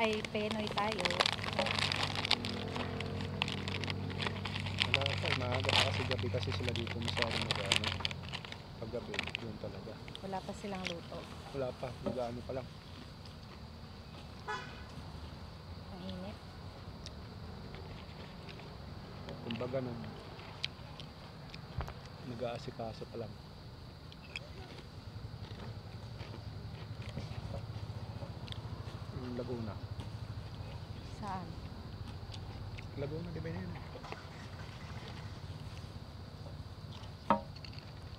ay Penoy tayo. Wala pa, maaga pa kasi gabi kasi sila dito masyadong mag-ano. Paggabi, yun talaga. Wala pa silang luto. Wala pa, mag-ano pa lang. Ang init. Kumbaga nag-aasikaso pa lang. Yung Laguna. Saan? Laguna, di ba yun?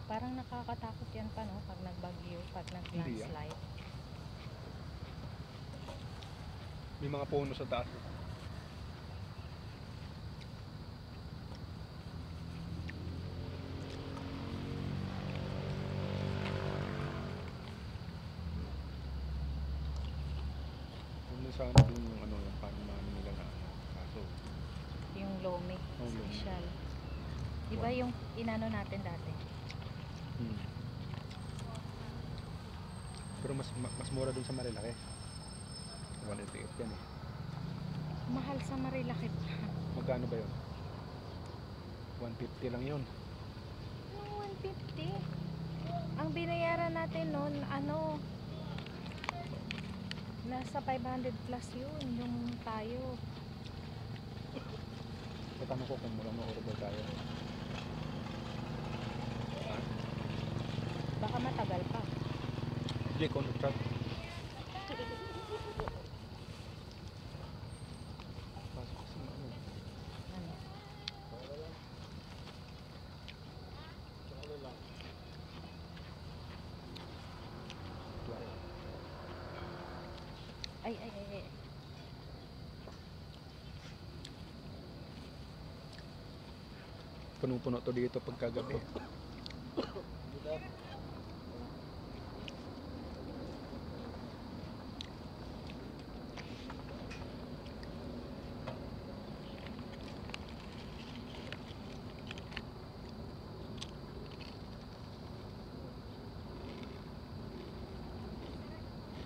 Parang nakakatakot yan pa, no? Pag nagbagyo, pag Hindi, nag-landslide. May mga puno sa taas. Ano sana yung ano, yung paano nila na ano. Kaso, Yung Lome, Oh, Lome. special. Diba yung inano natin dati? Pero mas mura dun sa Marilaki. 188 yan eh. Mahal sa Marilaki pa. Magkano ba yun? 150 lang yun. Anong 150? Ang binayaran natin noon, ano, nasa 500 plus yun, yung tayo. Tatanong ko kung order tayo. Baka matagal pa. Jake, on the chat. Pasok kasi ano. Ano? Ay. Punong-puno to dito pagkagabi.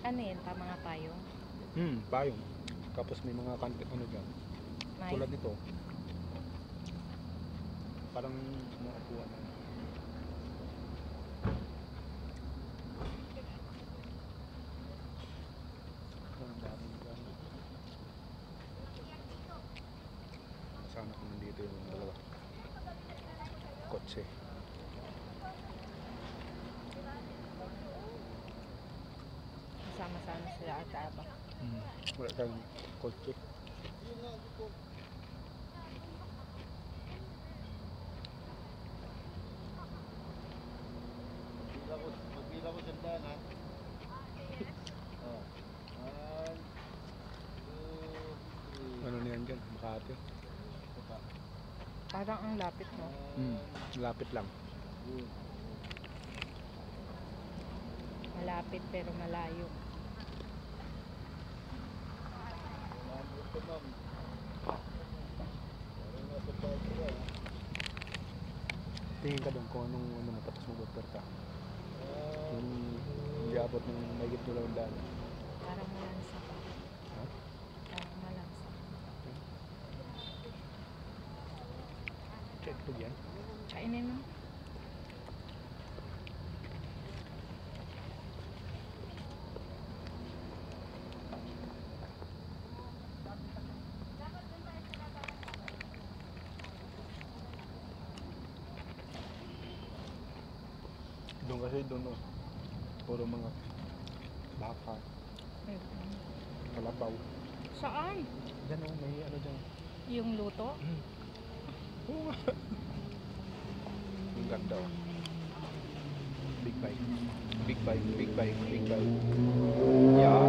Ano yan, pa mga payong? Payong. Tapos may mga kanti, ano dyan. May? Tulad nito. Parang makakuha na. Sana kung nandito yung dalawa. Kotse. Sama-sama sila at abang. Wala tayong kotse. Magpila ko sandaan ha. Oh. 1, 2, 3. Ano na yan dyan? Makati. Parang ang lapit mo. Lapit lang. Malapit pero malayo. Ito ma'am. Parang nasa bago ka. Tingin ka doon kung anong matapos mag-operta. Hindi abot ng mahigit 200. Parang malansa pa. Ha? Parang malansa. Check ito yan. Kainin mo. Doon kasi doon puro mga baka, kalabaw. Saan? Diyan may ano dyan. Yung luto? Oo nga. Ang ganda Big bike. Big bike, big bike, big bike. Yeah.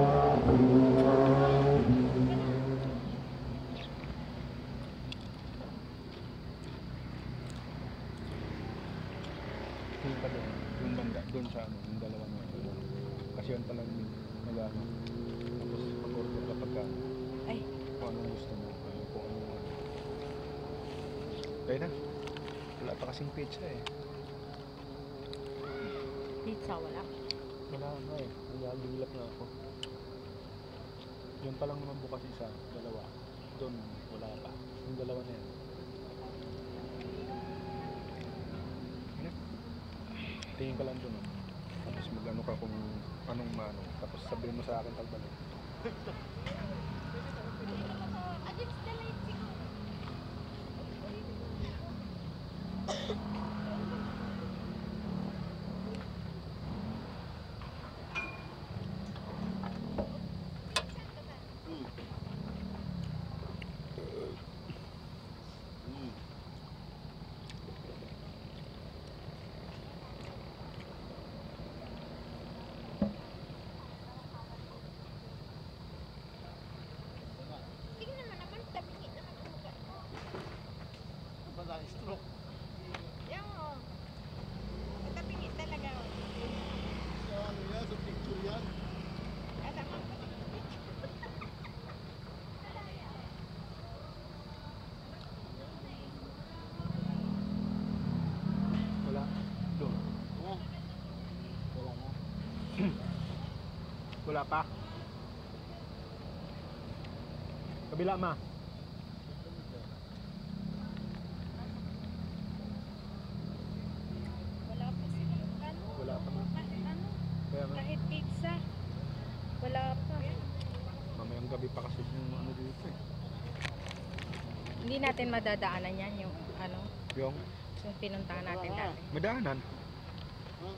Yung pa doon, yung banda, doon sa ano, yung dalawa nga. Kasi yun pala yung nag-ano. Tapos mag-order kapag ka, Ay, kung anong gusto mo, kung anong ano. Kaya na, wala pa kasing pizza eh. pizza wala. Wala nga eh, nagagilap na ako. Yun pa lang naman bukas isa, dalawa. Doon, wala pa. Yung dalawa na yan. Yan. Tingin ka lang doon. Oh. Tapos mag-ano ka kung anong mano. Tapos sabihin mo sa akin pagbalik. Tingnan mo naman, tabingi naman ang mukha mo. Ba na stroke? Yan o. Tabingi talaga o. Sa ano yan? Sa picture yan? Kasama ko. Wala. Doon. Ha? Wala na. Wala pa. Kabila ma. Wala pa sila. Ano? Wala pa ma. Kahit ano? Kaya nga, Kahit pizza. Wala pa. mamayang gabi pa kasi yung ano dito eh. Hindi natin madadaanan yan yung ano, Yung yung pinuntahan natin dati. madaanan. Ha?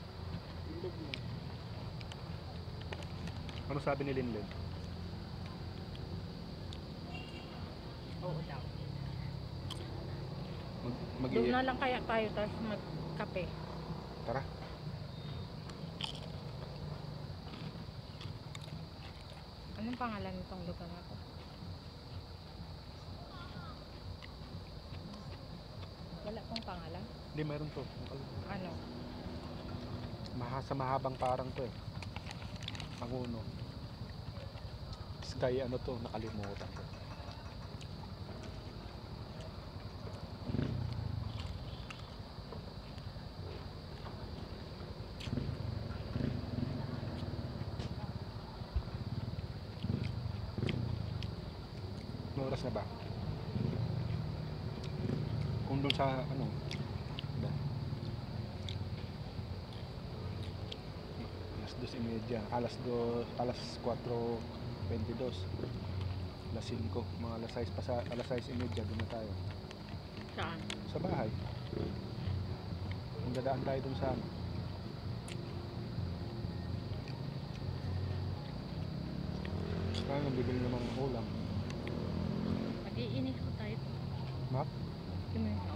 Ilog mo. Ano sabi ni Linlen? Oo daw. Mag Doon na lang kaya tayo tapos magkape. Tara. Anong pangalan nitong lugar na to? Wala pong pangalan? Hindi, meron to. Ano? Sa mahabang parang to eh. Panguno. Sky ano to, nakalimutan ko. Anong oras na ba? Kung doon sa ano, ba? Alas 2:30, alas 4:22, alas 5, mga alas 6 pa sa alas 6:30 doon na tayo. Saan? Sa bahay. Kung dadaan tayo doon sa ano. Kaya bibili naman ng ulam. Mag-iinis ko tayo. Map? Kinuha.